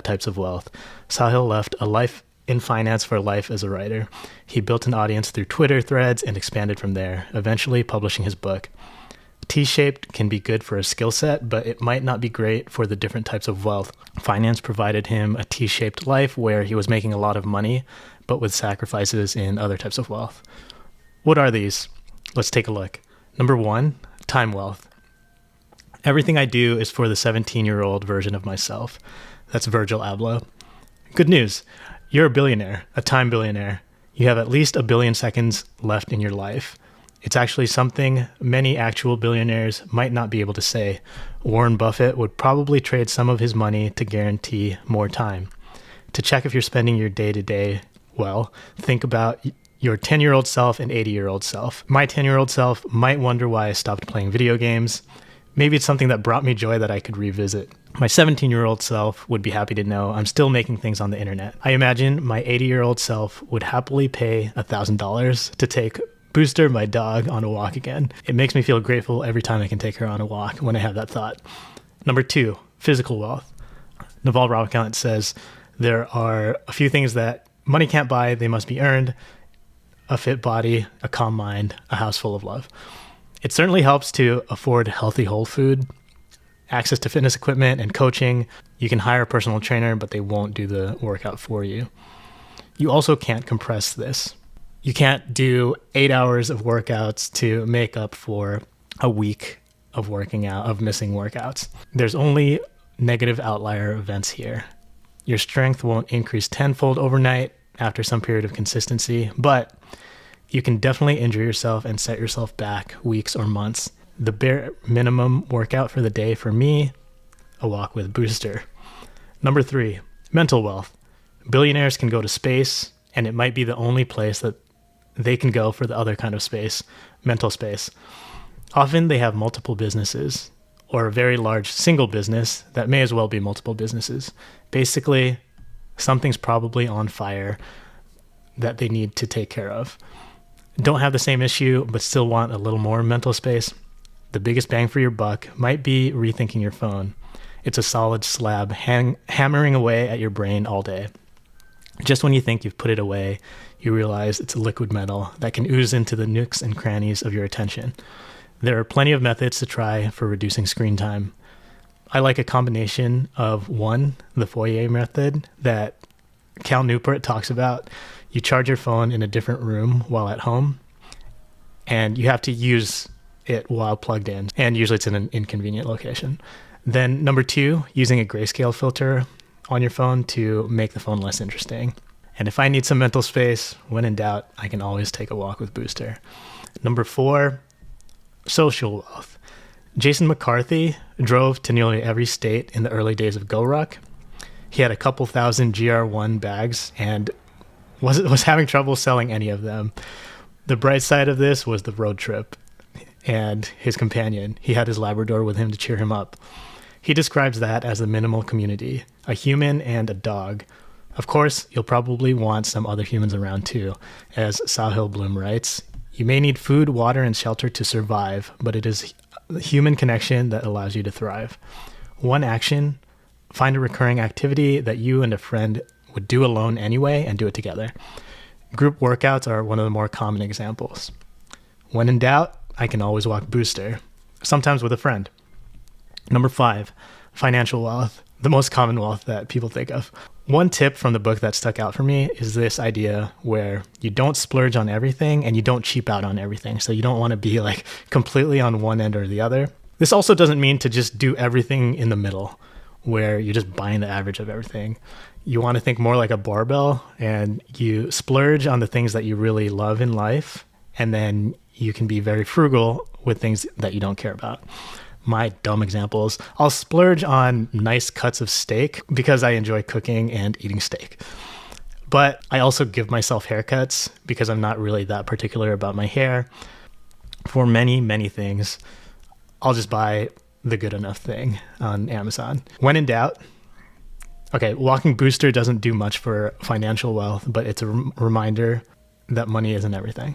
types of wealth. Sahil left a life in finance for life as a writer. He built an audience through Twitter threads and expanded from there, eventually publishing his book. T-shaped can be good for a skill set, but it might not be great for the different types of wealth. Finance provided him a T-shaped life where he was making a lot of money, but with sacrifices in other types of wealth. What are these? Let's take a look. Number 1, time wealth. Everything I do is for the 17-year-old version of myself. That's Virgil Abloh. Good news. You're a billionaire, a time billionaire. You have at least 1 billion seconds left in your life. It's actually something many actual billionaires might not be able to say. Warren Buffett would probably trade some of his money to guarantee more time. To check if you're spending your day-to-day well, think about your 10-year-old self and 80-year-old self. My 10-year-old self might wonder why I stopped playing video games. Maybe it's something that brought me joy that I could revisit. My 17-year-old self would be happy to know I'm still making things on the internet. I imagine my 80-year-old self would happily pay $1,000 to take Booster, my dog, on a walk again. It makes me feel grateful every time I can take her on a walk when I have that thought. Number 2, physical wealth. Naval Ravikant says there are a few things that money can't buy, they must be earned: a fit body, a calm mind, a house full of love. It certainly helps to afford healthy whole food, access to fitness equipment and coaching. You can hire a personal trainer, but they won't do the workout for you. You also can't compress this. You can't do 8 hours of workouts to make up for a week of working out, of missing workouts. There's only negative outlier events here. Your strength won't increase tenfold overnight after some period of consistency, but you can definitely injure yourself and set yourself back weeks or months. The bare minimum workout for the day for me, a walk with Booster. Number 3, mental wealth. Billionaires can go to space, and it might be the only place that they can go for the other kind of space, mental space. Often they have multiple businesses or a very large single business that may as well be multiple businesses. Basically, something's probably on fire that they need to take care of. Don't have the same issue, but still want a little more mental space. The biggest bang for your buck might be rethinking your phone. It's a solid slab hammering away at your brain all day. Just when you think you've put it away, you realize it's a liquid metal that can ooze into the nooks and crannies of your attention. There are plenty of methods to try for reducing screen time. I like a combination of 1, the Fourier method that Cal Newport talks about. You charge your phone in a different room while at home, and you have to use it while plugged in, and usually it's in an inconvenient location. Then number 2, using a grayscale filter on your phone to make the phone less interesting. And if I need some mental space, when in doubt, I can always take a walk with Booster. Number 4, social wealth. Jason McCarthy drove to nearly every state in the early days of GoRuck. He had a couple thousand GR1 bags and was having trouble selling any of them. The bright side of this was the road trip and his companion. He had his Labrador with him to cheer him up. He describes that as a minimal community, a human and a dog. Of course, you'll probably want some other humans around too. As Sahil Bloom writes, you may need food, water, and shelter to survive, but it is the human connection that allows you to thrive. One action: find a recurring activity that you and a friend would do alone anyway and do it together. Group workouts are one of the more common examples. When in doubt, I can always walk Booster, sometimes with a friend. Number 5, financial wealth, the most common wealth that people think of. One tip from the book that stuck out for me is this idea where you don't splurge on everything and you don't cheap out on everything. So you don't want to be like completely on one end or the other. This also doesn't mean to just do everything in the middle where you're just buying the average of everything. You want to think more like a barbell, and you splurge on the things that you really love in life, and then you can be very frugal with things that you don't care about. My dumb examples: I'll splurge on nice cuts of steak because I enjoy cooking and eating steak. But I also give myself haircuts because I'm not really that particular about my hair. For many, many things, I'll just buy the good enough thing on Amazon. When in doubt, okay, walking Booster doesn't do much for financial wealth, but it's a reminder that money isn't everything.